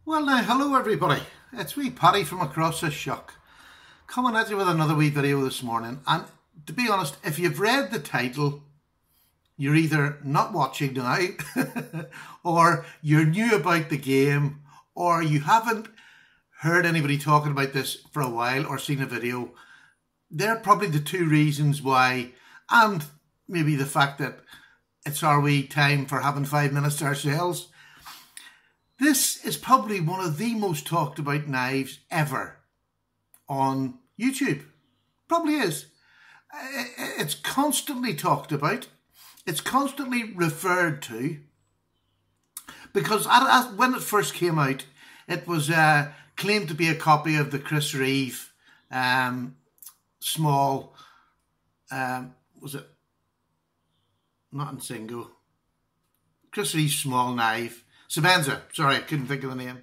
Well now, hello everybody. It's wee Paddy from across the shock, coming at you with another wee video this morning. And to be honest, if you've read the title, you're either not watching now, or you're new about the game, or you haven't heard anybody talking about this for a while or seen a video. They're probably the two reasons why, and maybe the fact that it's our wee time for having 5 minutes to ourselves. This is probably one of the most talked about knives ever on YouTube. Probably is. It's constantly talked about. It's constantly referred to. Because when it first came out, it was claimed to be a copy of the Chris Reeve small, was it? Not in single. Chris Reeve's small knife. Sebenza, sorry, I couldn't think of the name.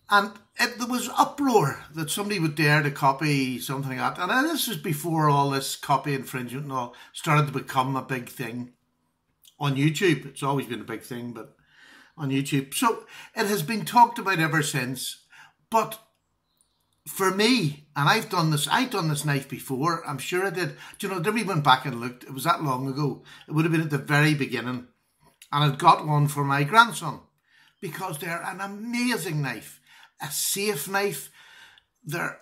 And there was uproar that somebody would dare to copy something like that. And this was before all this copy infringement and all started to become a big thing on YouTube. It's always been a big thing, but on YouTube. So it has been talked about ever since. But for me, and I've done this knife before, I'm sure I did. Do you know, I never even went back and looked. It was that long ago. It would have been at the very beginning. And I've got one for my grandson because they're an amazing knife, a safe knife. They're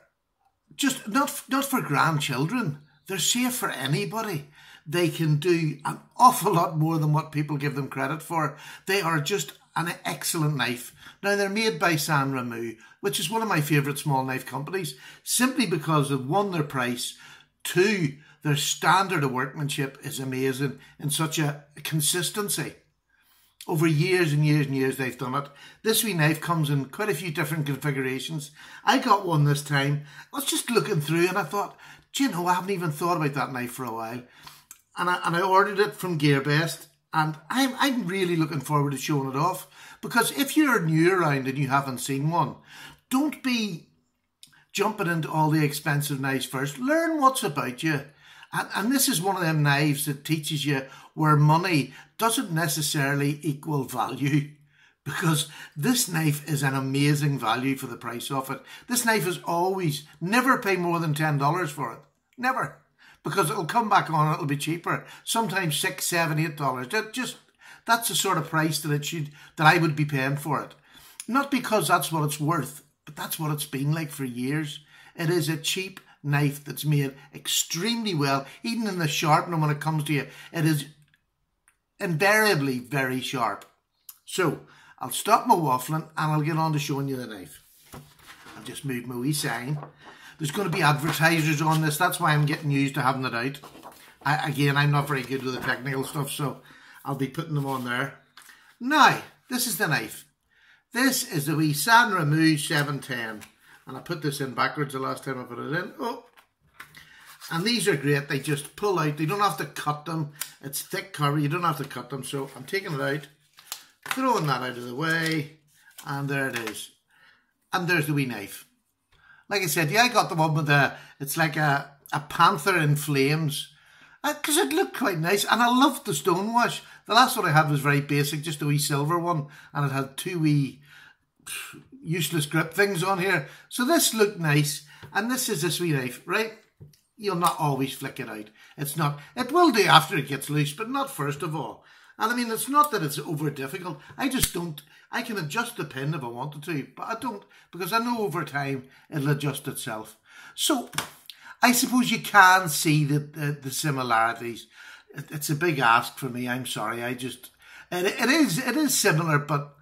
just not for grandchildren. They're safe for anybody. They can do an awful lot more than what people give them credit for. They are just an excellent knife. Now, they're made by Sanremu, which is one of my favourite small knife companies, simply because of, one, their price, two, their standard of workmanship is amazing in such a consistency. Over years and years and years they've done it. This wee knife comes in quite a few different configurations. I got one this time. I was just looking through and I thought, do you know, I haven't even thought about that knife for a while. And I ordered it from Gearbest, and I'm really looking forward to showing it off. Because if you're new around and you haven't seen one, don't be jumping into all the expensive knives first. Learn what's about you. And this is one of them knives that teaches you where money doesn't necessarily equal value, because this knife is an amazing value for the price of it. This knife is always, never pay more than $10 for it. Never. Because it'll come back on, it'll be cheaper. Sometimes $6, $7, $8. That's the sort of price that I would be paying for it. Not because that's what it's worth, but that's what it's been like for years. It is a cheap knife that's made extremely well. Even in the sharpening, when it comes to you, it is invariably very sharp. So I'll stop my waffling and I'll get on to showing you the knife. I'll just move my wee sign. There's going to be advertisers on this. That's why I'm getting used to having it out. Again, I'm not very good with the technical stuff, so I'll be putting them on there. Now, this is the knife. This is the wee Sanremu 710. And I put this in backwards the last time I put it in. Oh. And these are great. They just pull out. You don't have to cut them. It's thick cover. You don't have to cut them. So I'm taking it out, throwing that out of the way. And there it is. And there's the wee knife. Like I said, yeah, I got the one with it's like a panther in flames. Because it looked quite nice. And I loved the stonewash. The last one I had was very basic, just a wee silver one. And it had two wee useless grip things on here. So this looked nice. And this is this wee knife, right? You'll not always flick it out. It's not. It will do after it gets loose, but not first of all. And I mean, it's not that it's over difficult. I just don't. I can adjust the pin if I wanted to, but I don't, because I know over time it'll adjust itself. So I suppose you can see the similarities. It's a big ask for me. I'm sorry. It is similar, but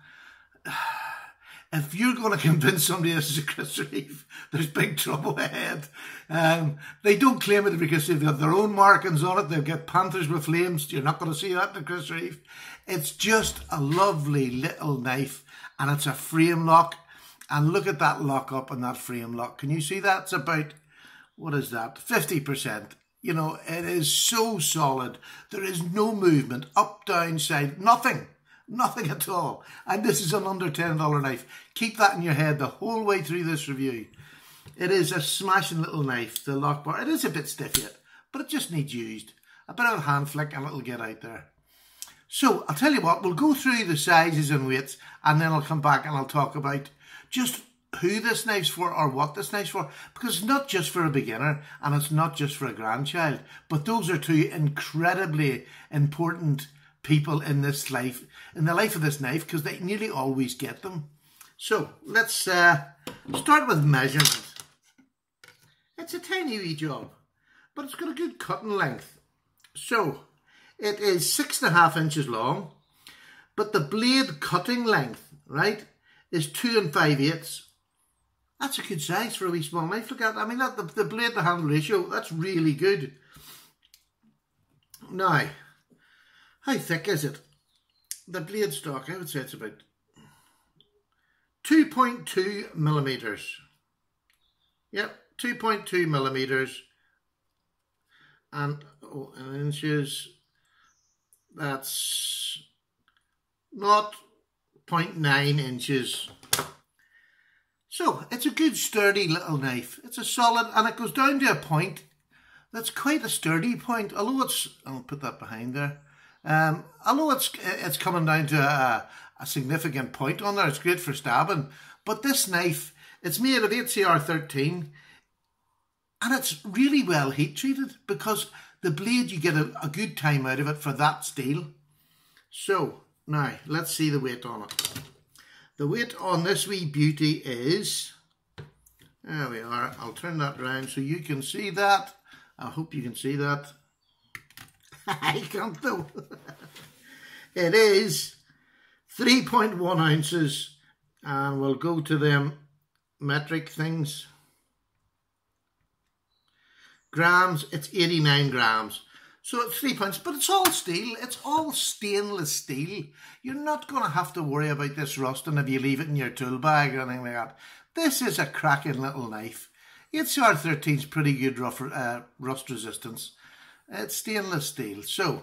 if you're going to convince somebody this is a Chris Reeve, there's big trouble ahead. They don't claim it because they've got their own markings on it. They've got panthers with flames. You're not going to see that in a Chris Reeve. It's just a lovely little knife, and it's a frame lock. And look at that lock up on that frame lock. Can you see that? It's about, what is that? 50%. You know, it is so solid. There is no movement, up, down, side, nothing. Nothing at all. And this is an under $10 knife. Keep that in your head the whole way through this review. It is a smashing little knife, the lock bar. It is a bit stiff yet, but it just needs used. A bit of a hand flick and it'll get out there. So I'll tell you what, we'll go through the sizes and weights, and then I'll come back and I'll talk about just who this knife's for or what this knife's for, because it's not just for a beginner and it's not just for a grandchild, but those are two incredibly important people in this life, in the life of this knife, because they nearly always get them. So let's start with measurement. It's a tiny wee job, but it's got a good cutting length. So it is 6.5 inches long, but the blade cutting length, right, is 2 5/8. That's a good size for a wee small knife. Look at that. I mean, the blade to handle ratio, that's really good. Now, how thick is it? The blade stock, I would say it's about 2.2 millimeters. Yep, 2.2 millimeters. And in inches, that's not 0.9 inches. So it's a good sturdy little knife. It's a solid, and it goes down to a point that's quite a sturdy point. Although it's, I'll put that behind there. Although it's coming down to a significant point on there, it's great for stabbing. But this knife, it's made of HCR13, and it's really well heat treated because the blade, you get a good time out of it for that steel. So now let's see the weight on it. The weight on this wee beauty is, there we are, I'll turn that round so you can see that. I hope you can see that. I can't though. It is 3.1 ounces, and we'll go to them metric things. Grams, it's 89 grams. So it's 3 pounds, but it's all steel. It's all stainless steel. You're not going to have to worry about this rusting if you leave it in your tool bag or anything like that. This is a cracking little knife. HCR13 is pretty good rust resistance. It's stainless steel. So,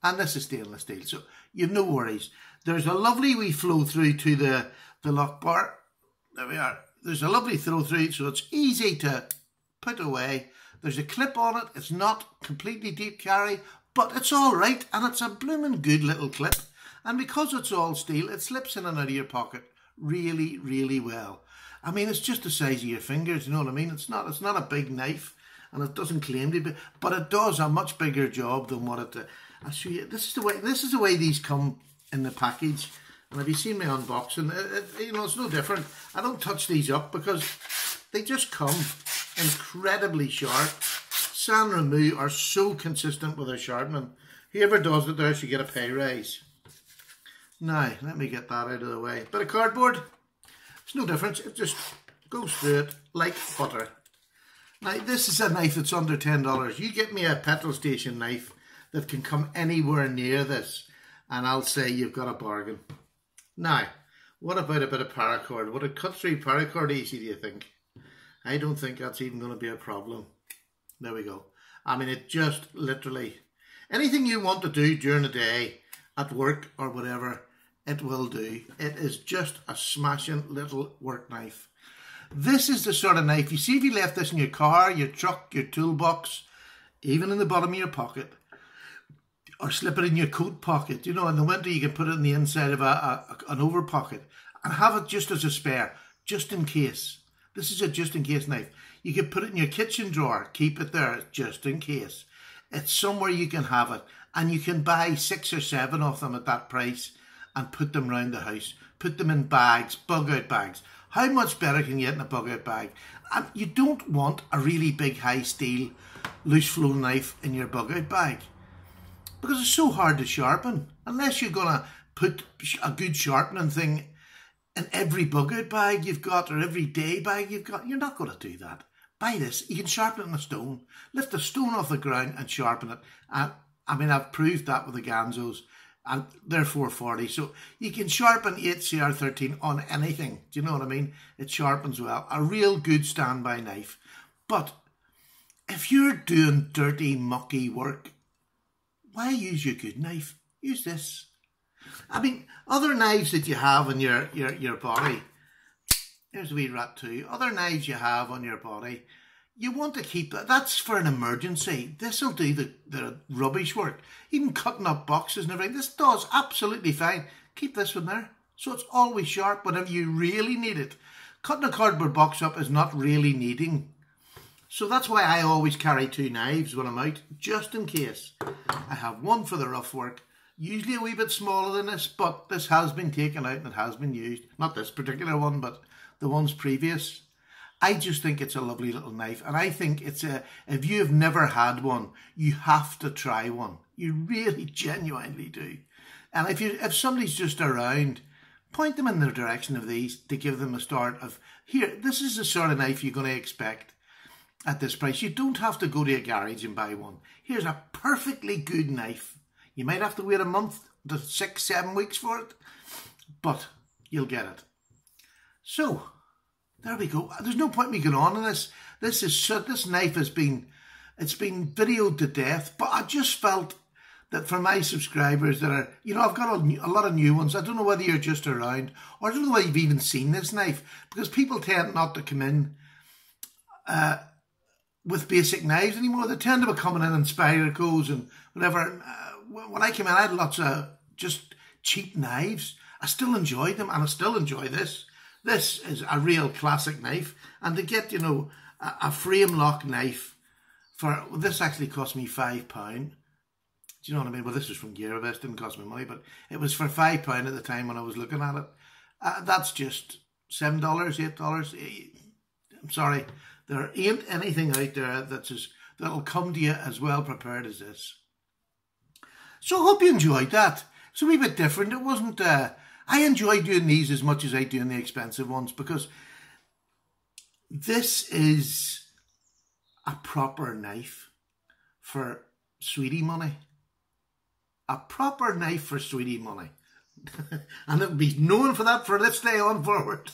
and this is stainless steel. So you've no worries. There's a lovely wee flow through to the lock bar. There we are. There's a lovely throw through, so it's easy to put away. There's a clip on it. It's not completely deep carry, but it's all right, and it's a blooming good little clip. And because it's all steel, it slips in and out of your pocket really, really well. I mean, it's just the size of your fingers, you know what I mean? It's not a big knife, and it doesn't claim to be, but it does a much bigger job than what it. I'll show you. This is the way these come in the package. And have you seen my unboxing? You know, it's no different. I don't touch these up because they just come incredibly sharp. Sanremu are so consistent with their sharpening. Whoever does it there should get a pay rise. Now, let me get that out of the way. Bit of cardboard. It's no difference. It just goes through it like butter. Now, this is a knife that's under $10. You get me a petrol station knife that can come anywhere near this, and I'll say you've got a bargain. Now, what about a bit of paracord? Would it cut through paracord easy, do you think? I don't think that's even going to be a problem. There we go. I mean, it just literally, anything you want to do during the day, at work or whatever, it will do. It is just a smashing little work knife. This is the sort of knife, you see if you left this in your car, your truck, your toolbox, even in the bottom of your pocket, or slip it in your coat pocket. You know, in the winter you can put it in the inside of an over pocket and have it just as a spare, just in case. This is a just in case knife. You can put it in your kitchen drawer, keep it there just in case. It's somewhere you can have it, and you can buy 6 or 7 of them at that price and put them around the house. Put them in bags, bug out bags. How much better can you get in a bug out bag? And you don't want a really big high steel loose flow knife in your bug out bag because it's so hard to sharpen. Unless you're going to put a good sharpening thing in every bug out bag you've got or every day bag you've got, you're not going to do that. Buy this. You can sharpen it in a stone. Lift the stone off the ground and sharpen it. And I mean, I've proved that with the Ganzos, and they're 440. So you can sharpen HCR13 on anything. Do you know what I mean? It sharpens well. A real good standby knife. But if you're doing dirty, mucky work, why use your good knife? Use this. I mean, other knives that you have on your body, here's a wee rat too. Other knives you have on your body, you want to keep that. That's for an emergency. This will do the rubbish work. Even cutting up boxes and everything. This does absolutely fine. Keep this one there. So it's always sharp whenever you really need it. Cutting a cardboard box up is not really needing. So that's why I always carry 2 knives when I'm out, just in case. I have one for the rough work, usually a wee bit smaller than this, but this has been taken out and it has been used. Not this particular one, but the ones previous. I just think it's a lovely little knife, and I think it's if you have never had one, you have to try one. You really genuinely do. And if somebody's just around, point them in the direction of these to give them a start of, here, this is the sort of knife you're going to expect at this price. You don't have to go to a garage and buy one. Here's a perfectly good knife. You might have to wait a month to 6-7 weeks for it, but you'll get it. So there we go. There's no point me going on in this. This knife has been, it's been videoed to death, but I just felt that for my subscribers that are, you know, I've got a lot of new ones. I don't know whether you're just around, or I don't know whether you've even seen this knife, because people tend not to come in with basic knives anymore. They tend to be coming in Spiracles and whatever. When I came in, I had lots of just cheap knives. I still enjoyed them, and I still enjoy this. This is a real classic knife, and to get, you know, a frame lock knife for, well, this actually cost me £5. Do you know what I mean? Well, this was from Gearbest, didn't cost me money, but it was for £5 at the time when I was looking at it. That's just $7, $8. I'm sorry, there ain't anything out there that'll come to you as well prepared as this. So I hope you enjoyed that. It's a wee bit different. It wasn't. I enjoy doing these as much as I do in the expensive ones, because this is a proper knife for sweetie money. A proper knife for sweetie money. And it'll be known for that for this day on forward.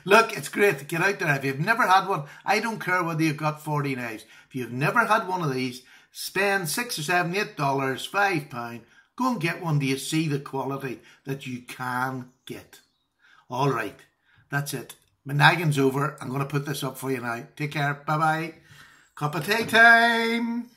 Look, it's great to get out there. If you've never had one, I don't care whether you've got 40 knives. If you've never had one of these, spend $6 or $7, $8, £5. Go and get one. Do you see the quality that you can get? All right, that's it. My nagging's over. I'm going to put this up for you now. Take care. Bye-bye. Cup of tea time.